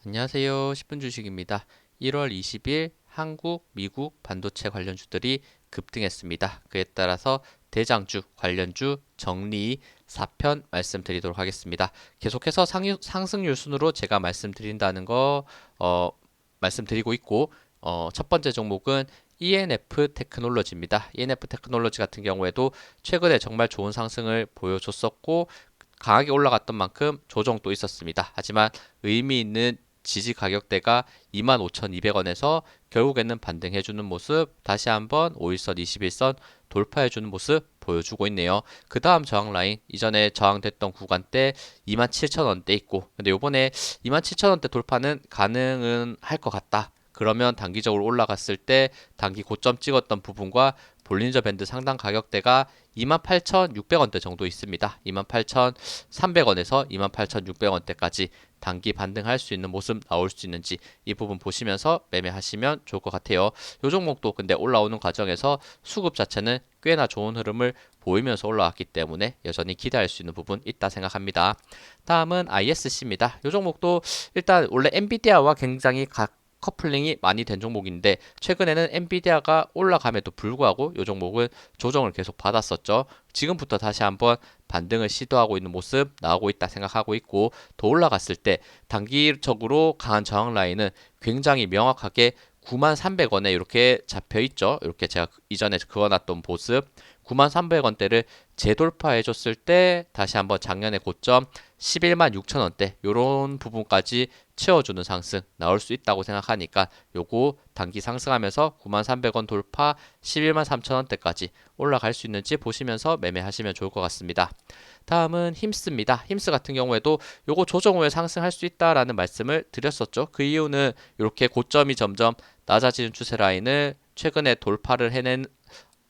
안녕하세요. 10분 주식입니다. 1월 20일 한국, 미국 반도체 관련주들이 급등했습니다. 그에 따라서 대장주, 관련주 정리 4편 말씀드리도록 하겠습니다. 계속해서 상승률 순으로 제가 말씀드린다는 거 말씀드리고 있고 첫 번째 종목은 ENF 테크놀로지입니다. ENF 테크놀로지 같은 경우에도 최근에 정말 좋은 상승을 보여줬었고 강하게 올라갔던 만큼 조정도 있었습니다. 하지만 의미 있는 지지 가격대가 25,200원에서 결국에는 반등해주는 모습, 다시 한번 5일선, 21선 돌파해주는 모습 보여주고 있네요. 그 다음 저항 라인, 이전에 저항됐던 구간대 27,000원대 있고, 근데 요번에 27,000원대 돌파는 가능은 할 것 같다. 그러면 단기적으로 올라갔을 때 단기 고점 찍었던 부분과 볼린저 밴드 상단 가격대가 28,600원대 정도 있습니다. 28,300원에서 28,600원대까지 단기 반등할 수 있는 모습 나올 수 있는지 이 부분 보시면서 매매하시면 좋을 것 같아요. 이 종목도 근데 올라오는 과정에서 수급 자체는 꽤나 좋은 흐름을 보이면서 올라왔기 때문에 여전히 기대할 수 있는 부분 있다 생각합니다. 다음은 ISC입니다. 이 종목도 일단 원래 엔비디아와 굉장히 커플링이 많이 된 종목인데 최근에는 엔비디아가 올라감에도 불구하고 이 종목은 조정을 계속 받았었죠. 지금부터 다시 한번 반등을 시도하고 있는 모습 나오고 있다 생각하고 있고 더 올라갔을 때 단기적으로 강한 저항 라인은 굉장히 명확하게 93,300원에 이렇게 잡혀 있죠. 이렇게 제가 이전에 그어놨던 모습 93,300원대를 재돌파해 줬을 때 다시 한번 작년의 고점 116,000원대 요런 부분까지 채워주는 상승 나올 수 있다고 생각하니까 요거 단기 상승하면서 93,300원 돌파 113,000원대까지 올라갈 수 있는지 보시면서 매매하시면 좋을 것 같습니다. 다음은 힘스입니다. 힘스 같은 경우에도 요거 조정 후에 상승할 수 있다라는 말씀을 드렸었죠. 그 이유는 이렇게 고점이 점점 낮아지는 추세 라인을 최근에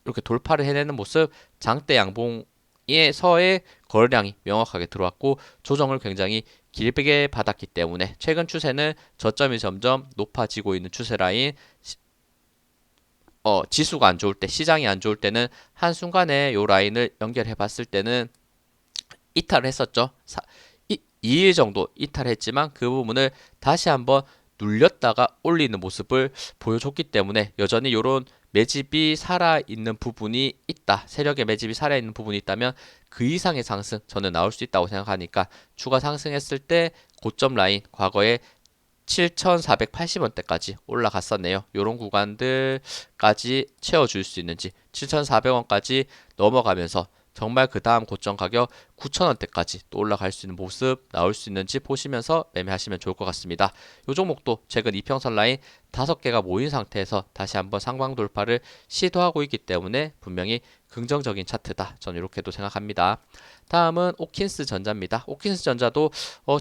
이렇게 돌파를 해내는 모습, 장대 양봉에서의 거래량이 명확하게 들어왔고 조정을 굉장히 길게 받았기 때문에 최근 추세는 저점이 점점 높아지고 있는 추세 라인, 지수가 안 좋을 때, 시장이 안 좋을 때는 한순간에 요 라인을 연결해 봤을 때는 이탈을 했었죠. 2일 정도 이탈했지만 그 부분을 다시 한번 눌렸다가 올리는 모습을 보여줬기 때문에 여전히 이런 매집이 살아있는 부분이 있다. 세력의 매집이 살아있는 부분이 있다면 그 이상의 상승 저는 나올 수 있다고 생각하니까 추가 상승했을 때 고점 라인 과거에 7,480원대까지 올라갔었네요. 이런 구간들까지 채워줄 수 있는지 7,400원까지 넘어가면서 정말 그 다음 고점 가격 9,000원대까지 또 올라갈 수 있는 모습 나올 수 있는지 보시면서 매매하시면 좋을 것 같습니다. 이 종목도 최근 이평선 라인 5개가 모인 상태에서 다시 한번 상방 돌파를 시도하고 있기 때문에 분명히 긍정적인 차트다. 저는 이렇게도 생각합니다. 다음은 오킨스 전자입니다. 오킨스 전자도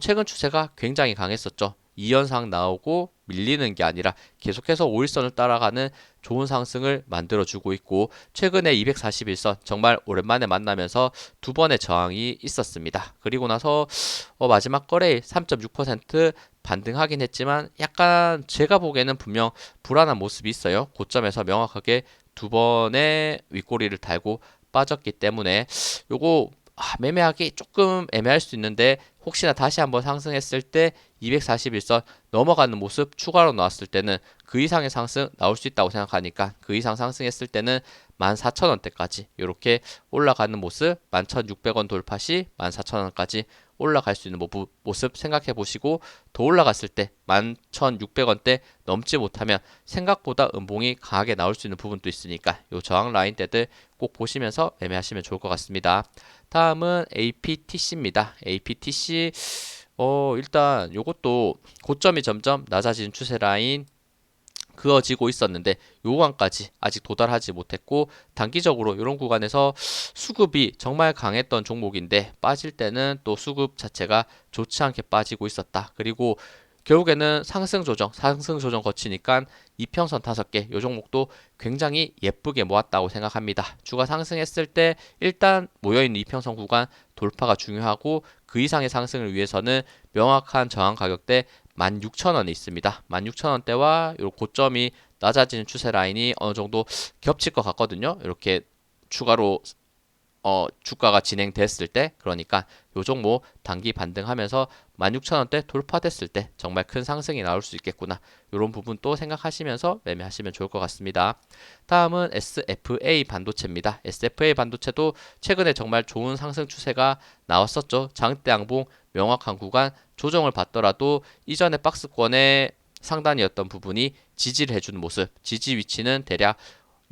최근 추세가 굉장히 강했었죠. 2연상 나오고 밀리는 게 아니라 계속해서 5일선을 따라가는 좋은 상승을 만들어주고 있고 최근에 241선 정말 오랜만에 만나면서 두 번의 저항이 있었습니다. 그리고 나서 마지막 거래일 3.6% 반등하긴 했지만 약간 제가 보기에는 분명 불안한 모습이 있어요. 고점에서 명확하게 두 번의 윗꼬리를 달고 빠졌기 때문에 요거 매매하기 조금 애매할 수 있는데 혹시나 다시 한번 상승했을 때 241선 넘어가는 모습 추가로 나왔을 때는 그 이상의 상승 나올 수 있다고 생각하니까 그 이상 상승했을 때는 14,000원대까지 이렇게 올라가는 모습 11,600원 돌파 시 14,000원까지 올라갈 수 있는 모습 생각해 보시고 더 올라갔을 때 11,600원대 넘지 못하면 생각보다 음봉이 강하게 나올 수 있는 부분도 있으니까 이 저항 라인대들 꼭 보시면서 매매하시면 좋을 것 같습니다. 다음은 APTC입니다. APTC 일단 요것도 고점이 점점 낮아지는 추세 라인 그어지고 있었는데 요 구간까지 아직 도달하지 못했고 단기적으로 이런 구간에서 수급이 정말 강했던 종목인데 빠질 때는 또 수급 자체가 좋지 않게 빠지고 있었다. 그리고 결국에는 상승 조정 거치니까 이평선 5개, 요 종목도 굉장히 예쁘게 모았다고 생각합니다. 주가 상승했을 때 일단 모여있는 이평선 구간 돌파가 중요하고 그 이상의 상승을 위해서는 명확한 저항 가격대 16,000원이 있습니다. 16,000원대와 요 고점이 낮아지는 추세 라인이 어느 정도 겹칠 것 같거든요. 이렇게 추가로 주가가 진행됐을 때, 그러니까 요 종목 단기 반등하면서 16,000원대 돌파됐을 때 정말 큰 상승이 나올 수 있겠구나. 이런 부분 또 생각하시면서 매매하시면 좋을 것 같습니다. 다음은 SFA 반도체입니다. SFA 반도체도 최근에 정말 좋은 상승 추세가 나왔었죠. 장대 양봉 명확한 구간 조정을 받더라도 이전의 박스권의 상단이었던 부분이 지지를 해주는 모습, 지지 위치는 대략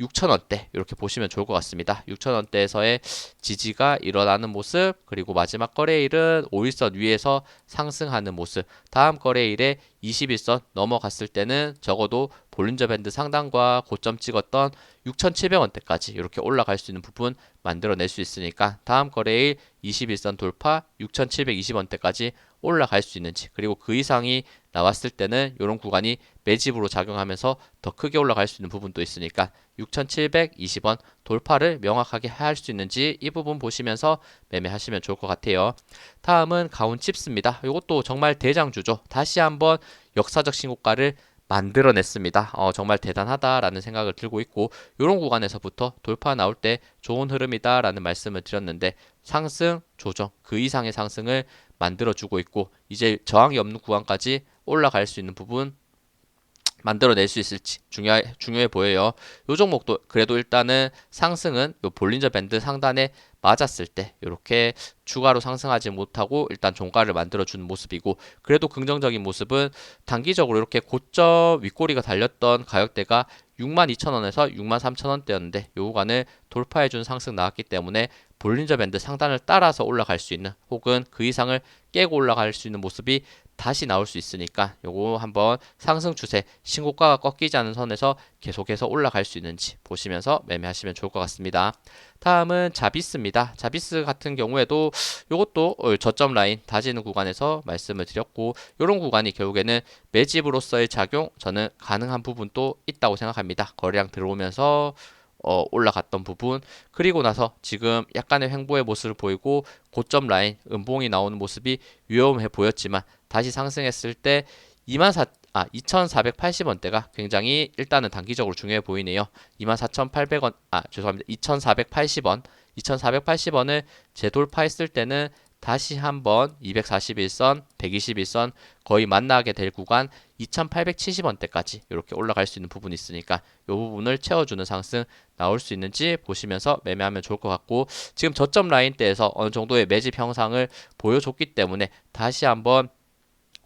6,000원대 이렇게 보시면 좋을 것 같습니다. 6,000원대에서의 지지가 일어나는 모습, 그리고 마지막 거래일은 5일선 위에서 상승하는 모습, 다음 거래일에 21선 넘어갔을 때는 적어도 볼린저 밴드 상단과 고점 찍었던 6,700원대까지 이렇게 올라갈 수 있는 부분 만들어낼 수 있으니까 다음 거래일 21선 돌파 6,720원대까지 올라갈 수 있는지, 그리고 그 이상이 나왔을 때는 이런 구간이 매집으로 작용하면서 더 크게 올라갈 수 있는 부분도 있으니까 6,720원 돌파를 명확하게 할 수 있는지 이 부분 보시면서 매매하시면 좋을 것 같아요. 다음은 가온칩스입니다. 이것도 정말 대장주죠. 다시 한번 역사적 신고가를 만들어냈습니다. 정말 대단하다라는 생각을 들고 있고, 이런 구간에서부터 돌파 나올 때 좋은 흐름이다라는 말씀을 드렸는데 상승, 조정, 그 이상의 상승을 만들어주고 있고, 이제 저항이 없는 구간까지 올라갈 수 있는 부분 만들어낼 수 있을지 중요해 보여요. 요 종목도 그래도 일단은 상승은 요 볼린저 밴드 상단에 맞았을 때 이렇게 추가로 상승하지 못하고 일단 종가를 만들어주는 모습이고, 그래도 긍정적인 모습은 단기적으로 이렇게 고점 윗꼬리가 달렸던 가격대가 62,000원에서 63,000원대였는데 요 구간을 돌파해준 상승 나왔기 때문에 볼린저 밴드 상단을 따라서 올라갈 수 있는, 혹은 그 이상을 깨고 올라갈 수 있는 모습이 다시 나올 수 있으니까 요거 한번 상승 추세 신고가가 꺾이지 않은 선에서 계속해서 올라갈 수 있는지 보시면서 매매하시면 좋을 것 같습니다. 다음은 자비스입니다. 자비스 같은 경우에도 요것도 저점 라인 다지는 구간에서 말씀을 드렸고, 요런 구간이 결국에는 매집으로서의 작용 저는 가능한 부분도 있다고 생각합니다. 거래량 들어오면서 올라갔던 부분, 그리고 나서 지금 약간의 횡보의 모습을 보이고 고점 라인 음봉이 나오는 모습이 위험해 보였지만 다시 상승했을 때 2,480원대가 굉장히 일단은 단기적으로 중요해 보이네요. 24,800원, 죄송합니다. 2,480원, 2,480원을 재돌파했을 때는 다시 한번 241선, 121선 거의 만나게 될 구간 2,870원대까지 이렇게 올라갈 수 있는 부분이 있으니까 이 부분을 채워주는 상승 나올 수 있는지 보시면서 매매하면 좋을 것 같고, 지금 저점 라인대에서 어느 정도의 매집 형상을 보여줬기 때문에 다시 한번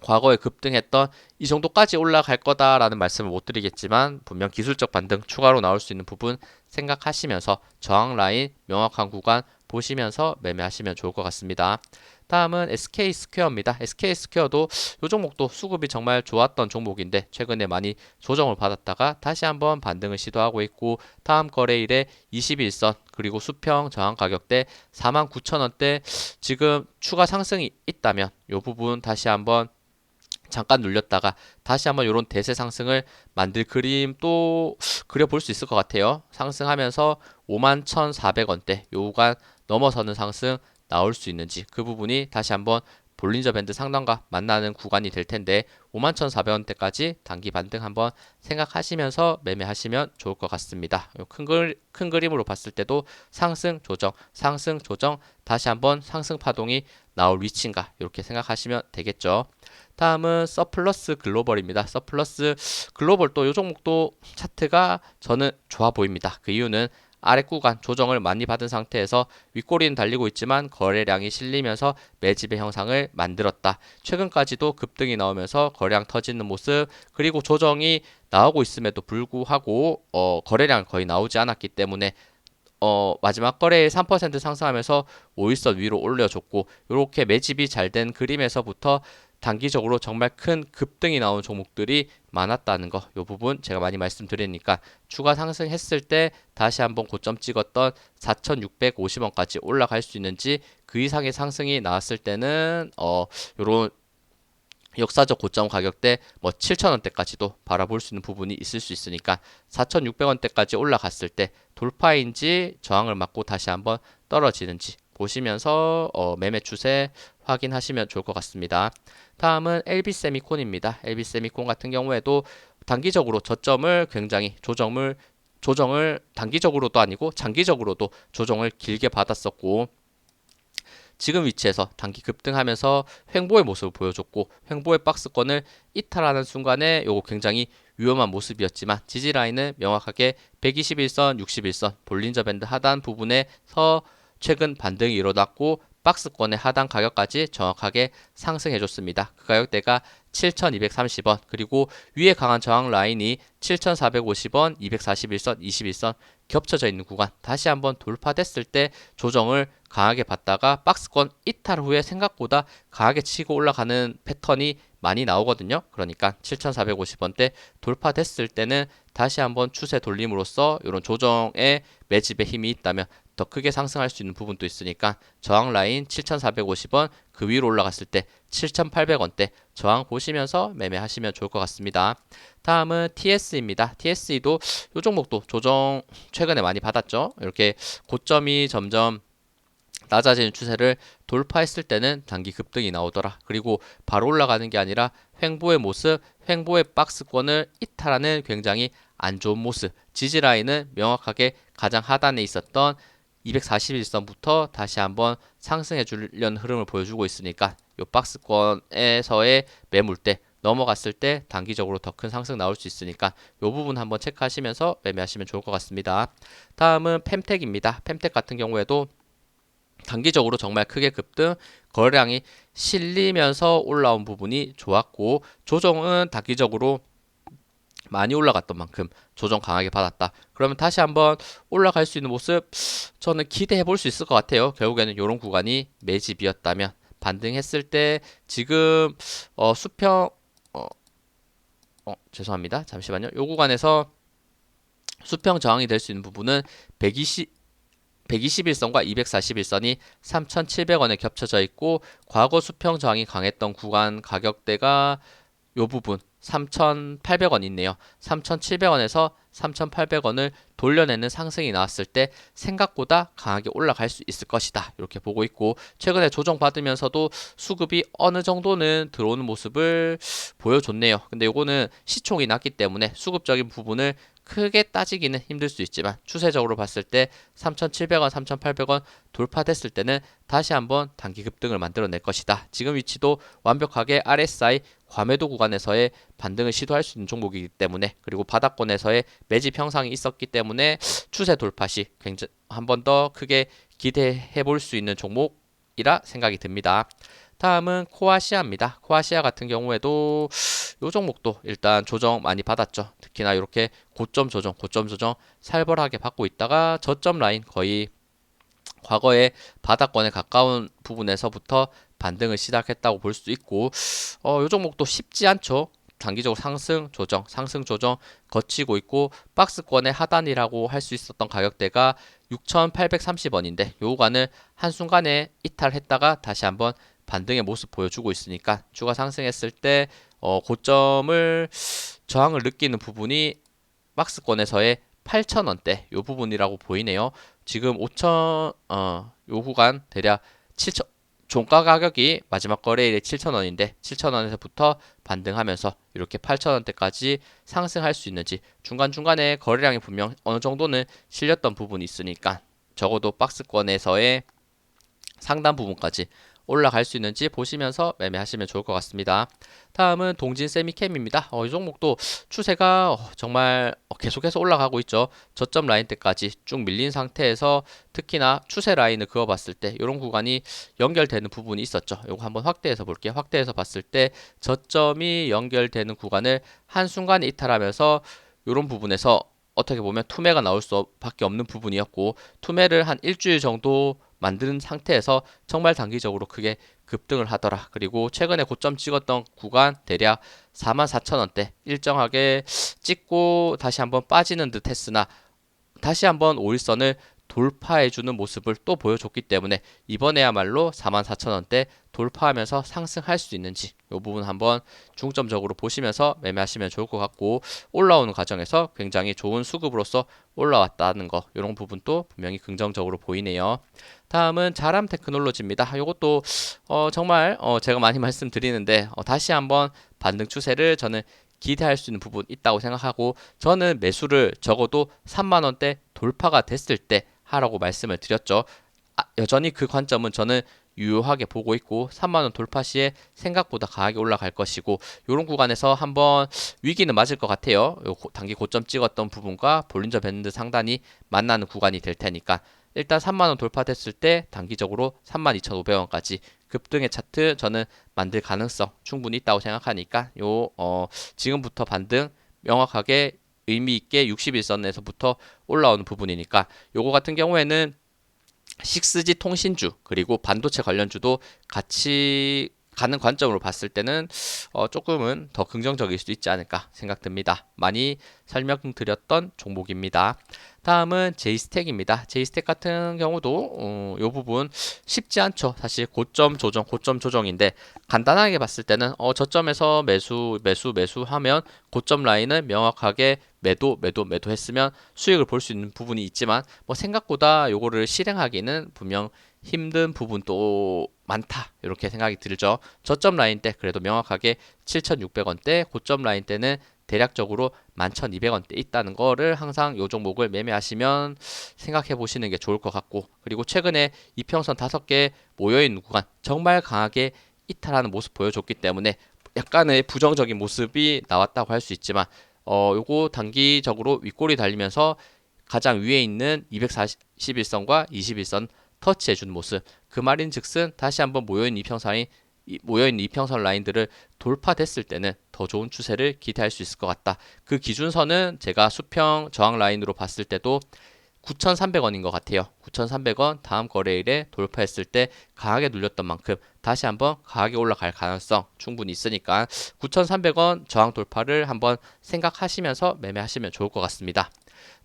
과거에 급등했던 이 정도까지 올라갈 거다라는 말씀을 못 드리겠지만 분명 기술적 반등 추가로 나올 수 있는 부분 생각하시면서 저항 라인 명확한 구간 보시면서 매매하시면 좋을 것 같습니다. 다음은 SK 스퀘어입니다. SK 스퀘어도 이 종목도 수급이 정말 좋았던 종목인데 최근에 많이 조정을 받았다가 다시 한번 반등을 시도하고 있고, 다음 거래일에 21선 그리고 수평 저항 가격대 49,000원대 지금 추가 상승이 있다면 이 부분 다시 한번 잠깐 눌렸다가 다시 한번 이런 대세 상승을 만들 그림 또 그려볼 수 있을 것 같아요. 상승하면서 51,400원대 요 구간 넘어서는 상승 나올 수 있는지 그 부분이 다시 한번 볼린저 밴드 상단과 만나는 구간이 될 텐데 51,400원대까지 단기 반등 한번 생각하시면서 매매하시면 좋을 것 같습니다. 큰 그림으로 봤을 때도 상승 조정, 상승 조정, 다시 한번 상승 파동이 나올 위치인가 이렇게 생각하시면 되겠죠. 다음은 서플러스 글로벌입니다. 서플러스 글로벌 또 이 종목도 차트가 저는 좋아 보입니다. 그 이유는 아래 구간 조정을 많이 받은 상태에서 윗꼬리는 달리고 있지만 거래량이 실리면서 매집의 형상을 만들었다. 최근까지도 급등이 나오면서 거래량 터지는 모습, 그리고 조정이 나오고 있음에도 불구하고 거래량 거의 나오지 않았기 때문에 마지막 거래일 3% 상승하면서 5일선 위로 올려줬고, 이렇게 매집이 잘 된 그림에서부터 단기적으로 정말 큰 급등이 나온 종목들이 많았다는 거, 이 부분 제가 많이 말씀드리니까 추가 상승했을 때 다시 한번 고점 찍었던 4,650원까지 올라갈 수 있는지, 그 이상의 상승이 나왔을 때는 요런 역사적 고점 가격대 뭐 7,000원대까지도 바라볼 수 있는 부분이 있을 수 있으니까 4,600원대까지 올라갔을 때 돌파인지 저항을 맞고 다시 한번 떨어지는지 보시면서 매매 추세 확인하시면 좋을 것 같습니다. 다음은 LB세미콘입니다. LB세미콘 같은 경우에도 단기적으로 저점을 굉장히 조정을 조정을 단기적으로도 아니고 장기적으로도 조정을 길게 받았었고 지금 위치에서 단기 급등하면서 횡보의 모습을 보여줬고 횡보의 박스권을 이탈하는 순간에 요거 굉장히 위험한 모습이었지만 지지라인은 명확하게 121선, 61선 볼린저 밴드 하단 부분에서 최근 반등이 일어났고 박스권의 하단 가격까지 정확하게 상승해줬습니다. 그 가격대가 7,230원 그리고 위에 강한 저항 라인이 7,450원, 241선, 21선 겹쳐져 있는 구간 다시 한번 돌파됐을 때 조정을 강하게 받다가 박스권 이탈 후에 생각보다 강하게 치고 올라가는 패턴이 많이 나오거든요. 그러니까 7,450원대 돌파됐을 때는 다시 한번 추세 돌림으로써 이런 조정의 매집의 힘이 있다면 더 크게 상승할 수 있는 부분도 있으니까 저항 라인 7,450원 그 위로 올라갔을 때 7,800원대 저항 보시면서 매매하시면 좋을 것 같습니다. 다음은 TS입니다. TS도 이 종목도 조정 최근에 많이 받았죠. 이렇게 고점이 점점 낮아지는 추세를 돌파했을 때는 단기 급등이 나오더라. 그리고 바로 올라가는 게 아니라 횡보의 모습, 횡보의 박스권을 이탈하는 굉장히 안 좋은 모습. 지지라인은 명확하게 가장 하단에 있었던 241선부터 다시 한번 상승해 주려는 흐름을 보여주고 있으니까 이 박스권에서의 매물대 넘어갔을 때 단기적으로 더 큰 상승 나올 수 있으니까 이 부분 한번 체크하시면서 매매하시면 좋을 것 같습니다. 다음은 펜텍입니다. 펜텍 같은 경우에도 단기적으로 정말 크게 급등, 거래량이 실리면서 올라온 부분이 좋았고 조정은 단기적으로 많이 올라갔던 만큼 조정 강하게 받았다. 그러면 다시 한번 올라갈 수 있는 모습 저는 기대해 볼 수 있을 것 같아요. 결국에는 이런 구간이 매집이었다면 반등했을 때 지금 수평 죄송합니다. 잠시만요. 이 구간에서 수평 저항이 될 수 있는 부분은 121선과 241선이 3,700원에 겹쳐져 있고 과거 수평 저항이 강했던 구간 가격대가 요 부분 3,800원 있네요. 3,700원에서 3,800원을 돌려내는 상승이 나왔을 때 생각보다 강하게 올라갈 수 있을 것이다. 이렇게 보고 있고 최근에 조정받으면서도 수급이 어느 정도는 들어오는 모습을 보여줬네요. 근데 요거는 시총이 낮기 때문에 수급적인 부분을 크게 따지기는 힘들 수 있지만 추세적으로 봤을 때 3,700원, 3,800원 돌파됐을 때는 다시 한번 단기 급등을 만들어낼 것이다. 지금 위치도 완벽하게 RSI 과매도 구간에서의 반등을 시도할 수 있는 종목이기 때문에 그리고 바닥권에서의 매집 형상이 있었기 때문에 추세 돌파 시 굉장히 한 번 더 크게 기대해 볼 수 있는 종목이라 생각이 듭니다. 다음은 코아시아입니다. 코아시아 같은 경우에도 이 종목도 일단 조정 많이 받았죠. 특히나 이렇게 고점 조정 살벌하게 받고 있다가 저점 라인 거의 과거의 바닥권에 가까운 부분에서부터 반등을 시작했다고 볼 수 있고 이 종목도 쉽지 않죠. 단기적으로 상승 조정 거치고 있고 박스권의 하단이라고 할 수 있었던 가격대가 6,830원인데 요 구간을 한순간에 이탈했다가 다시 한번 반등의 모습 보여주고 있으니까 주가 상승했을 때 고점을 저항을 느끼는 부분이 박스권에서의 8,000원대 요 부분이라고 보이네요. 지금 5천 요 구간 대략 7천 종가 가격이 마지막 거래일에 7,000원인데 7,000원에서부터 반등하면서 이렇게 8,000원대까지 상승할 수 있는지 중간중간에 거래량이 분명 어느 정도는 실렸던 부분이 있으니까 적어도 박스권에서의 상단 부분까지 올라갈 수 있는지 보시면서 매매하시면 좋을 것 같습니다. 다음은 동진 세미캠입니다. 이 종목도 추세가 정말 계속해서 올라가고 있죠. 저점 라인 때까지 쭉 밀린 상태에서 특히나 추세 라인을 그어봤을 때 이런 구간이 연결되는 부분이 있었죠. 이거 한번 확대해서 볼게요. 확대해서 봤을 때 저점이 연결되는 구간을 한순간에 이탈하면서 이런 부분에서 어떻게 보면 투매가 나올 수밖에 없는 부분이었고 투매를 한 일주일 정도 만드는 상태에서 정말 단기적으로 크게 급등을 하더라. 그리고 최근에 고점 찍었던 구간 대략 44,000원대 일정하게 찍고 다시 한번 빠지는 듯 했으나 다시 한번 5일선을 돌파해주는 모습을 또 보여줬기 때문에 이번에야말로 44,000원대 돌파하면서 상승할 수 있는지 이 부분 한번 중점적으로 보시면서 매매하시면 좋을 것 같고 올라오는 과정에서 굉장히 좋은 수급으로서 올라왔다는 거 이런 부분도 분명히 긍정적으로 보이네요. 다음은 자람 테크놀로지입니다. 이것도 정말 제가 많이 말씀드리는데 다시 한번 반등 추세를 저는 기대할 수 있는 부분 있다고 생각하고 저는 매수를 적어도 3만 원대 돌파가 됐을 때 하라고 말씀을 드렸죠. 여전히 그 관점은 저는 유효하게 보고 있고 3만 원 돌파 시에 생각보다 강하게 올라갈 것이고 이런 구간에서 한번 위기는 맞을 것 같아요. 단기 고점 찍었던 부분과 볼린저 밴드 상단이 만나는 구간이 될 테니까 일단 3만 원 돌파됐을 때 단기적으로 32,500원까지 급등의 차트 저는 만들 가능성 충분히 있다고 생각하니까 지금부터 반등 명확하게 의미 있게 61선에서부터 올라오는 부분이니까 요거 같은 경우에는 6G 통신주 그리고 반도체 관련주도 같이 가는 관점으로 봤을 때는 조금은 더 긍정적일 수도 있지 않을까 생각됩니다. 많이 설명드렸던 종목입니다. 다음은 제이스택입니다. 제이스택 같은 경우도 이 부분 쉽지 않죠. 사실 고점 조정인데 간단하게 봤을 때는 저점에서 매수하면 고점 라인을 명확하게 매도 했으면 수익을 볼 수 있는 부분이 있지만 뭐 생각보다 요거를 실행하기는 분명 힘든 부분도 많다 이렇게 생각이 들죠. 저점 라인 때 그래도 명확하게 7,600원대, 고점 라인 때는 대략적으로 11,200원대 있다는 거를 항상 요 종목을 매매하시면 생각해 보시는 게 좋을 것 같고, 그리고 최근에 이평선 5개 모여있는 구간 정말 강하게 이탈하는 모습 보여줬기 때문에 약간의 부정적인 모습이 나왔다고 할 수 있지만 요거 단기적으로 윗골이 달리면서 가장 위에 있는 241선과 21선 터치해주는 모습, 그 말인즉슨 다시 한번 모여있는 이평선 라인들을 돌파됐을 때는 더 좋은 추세를 기대할 수 있을 것 같다. 그 기준선은 제가 수평 저항 라인으로 봤을 때도 9,300원인 것 같아요. 9,300원 다음 거래일에 돌파했을 때 강하게 눌렸던 만큼 다시 한번 강하게 올라갈 가능성 충분히 있으니까 9,300원 저항 돌파를 한번 생각하시면서 매매하시면 좋을 것 같습니다.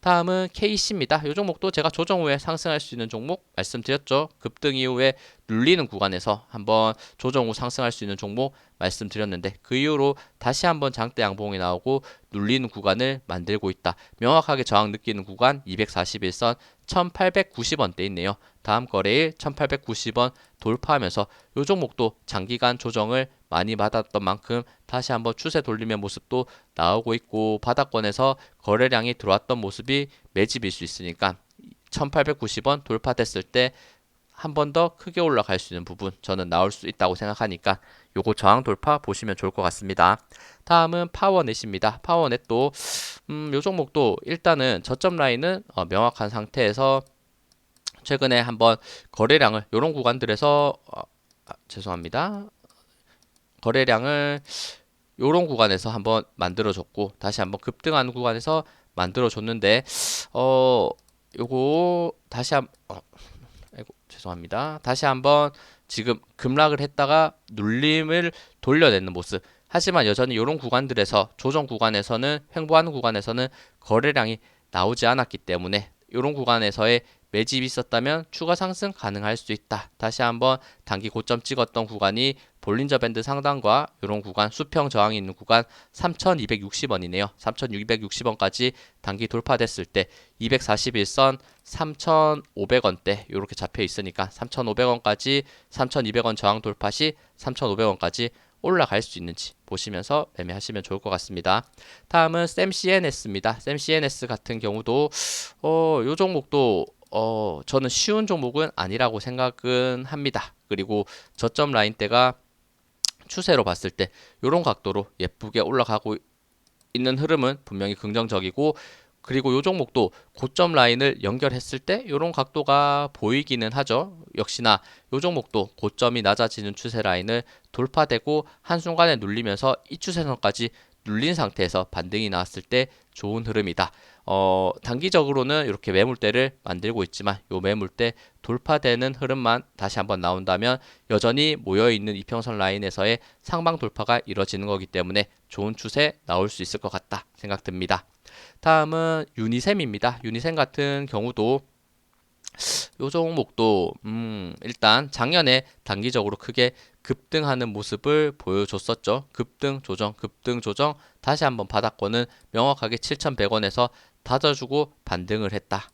다음은 KC입니다. 이 종목도 제가 조정 후에 상승할 수 있는 종목 말씀드렸죠. 급등 이후에 눌리는 구간에서 한번 조정 후 상승할 수 있는 종목 말씀드렸는데 그 이후로 다시 한번 장대 양봉이 나오고 눌리는 구간을 만들고 있다. 명확하게 저항 느끼는 구간 241선 1890원대 있네요. 다음 거래일 1890원 돌파하면서 이 종목도 장기간 조정을 많이 받았던 만큼 다시 한번 추세 돌리면 모습도 나오고 있고 바닥권에서 거래량이 들어왔던 모습이 매집일 수 있으니까 1890원 돌파됐을 때 한 번 더 크게 올라갈 수 있는 부분 저는 나올 수 있다고 생각하니까 요거 저항 돌파 보시면 좋을 것 같습니다. 다음은 파워넷입니다. 파워넷도 요 종목도 일단은 저점 라인은 명확한 상태에서 최근에 한번 거래량을 요런 구간들에서 죄송합니다. 거래량을 요런 구간에서 한번 만들어줬고 다시 한번 급등하는 구간에서 만들어줬는데 요거 다시 아이고 죄송합니다. 다시 한번 지금 급락을 했다가 눌림을 돌려내는 모습. 하지만 여전히 이런 구간들에서 조정 구간에서는 횡보하는 구간에서는 거래량이 나오지 않았기 때문에 이런 구간에서의 매집이 있었다면 추가 상승 가능할 수 있다. 다시 한번 단기 고점 찍었던 구간이 볼린저 밴드 상단과 이런 구간 수평 저항이 있는 구간 3,260원이네요. 3,660원까지 단기 돌파됐을 때 241선 3,500원대 이렇게 잡혀 있으니까 3,500원까지 3,200원 저항 돌파 시 3,500원까지 올라갈 수 있는지 보시면서 매매하시면 좋을 것 같습니다. 다음은 샘CNS입니다. 샘CNS 같은 경우도 요 종목도 저는 쉬운 종목은 아니라고 생각은 합니다. 그리고 저점 라인대가 추세로 봤을 때 이런 각도로 예쁘게 올라가고 있는 흐름은 분명히 긍정적이고, 그리고 요 종목도 고점 라인을 연결했을 때 이런 각도가 보이기는 하죠. 역시나 요 종목도 고점이 낮아지는 추세 라인을 돌파되고 한순간에 눌리면서 이 추세선까지 눌린 상태에서 반등이 나왔을 때 좋은 흐름이다. 단기적으로는 이렇게 매물대를 만들고 있지만 요 매물대 돌파되는 흐름만 다시 한번 나온다면 여전히 모여있는 이평선 라인에서의 상방 돌파가 이뤄지는 거기 때문에 좋은 추세 나올 수 있을 것 같다 생각됩니다. 다음은 유니셈입니다. 유니셈 같은 경우도 요 종목도 일단 작년에 단기적으로 크게 급등하는 모습을 보여줬었죠. 급등 조정 다시 한번 바닥권은 명확하게 7,100원에서 다져주고 반등을 했다.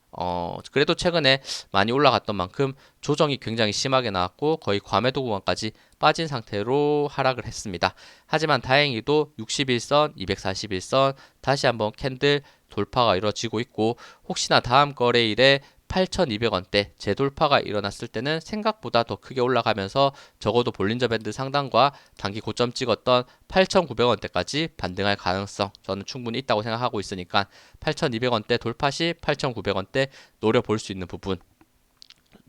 그래도 최근에 많이 올라갔던 만큼 조정이 굉장히 심하게 나왔고 거의 과매도 구간까지 빠진 상태로 하락을 했습니다. 하지만 다행히도 61선, 241선 다시 한번 캔들 돌파가 이루어지고 있고 혹시나 다음 거래일에 8,200원대 재돌파가 일어났을 때는 생각보다 더 크게 올라가면서 적어도 볼린저 밴드 상단과 단기 고점 찍었던 8,900원대까지 반등할 가능성 저는 충분히 있다고 생각하고 있으니까 8,200원대 돌파 시 8,900원대 노려볼 수 있는 부분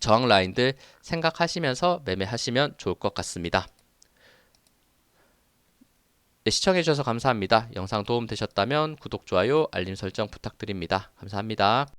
저항 라인들 생각하시면서 매매하시면 좋을 것 같습니다. 네, 시청해주셔서 감사합니다. 영상 도움 되셨다면 구독, 좋아요, 알림 설정 부탁드립니다. 감사합니다.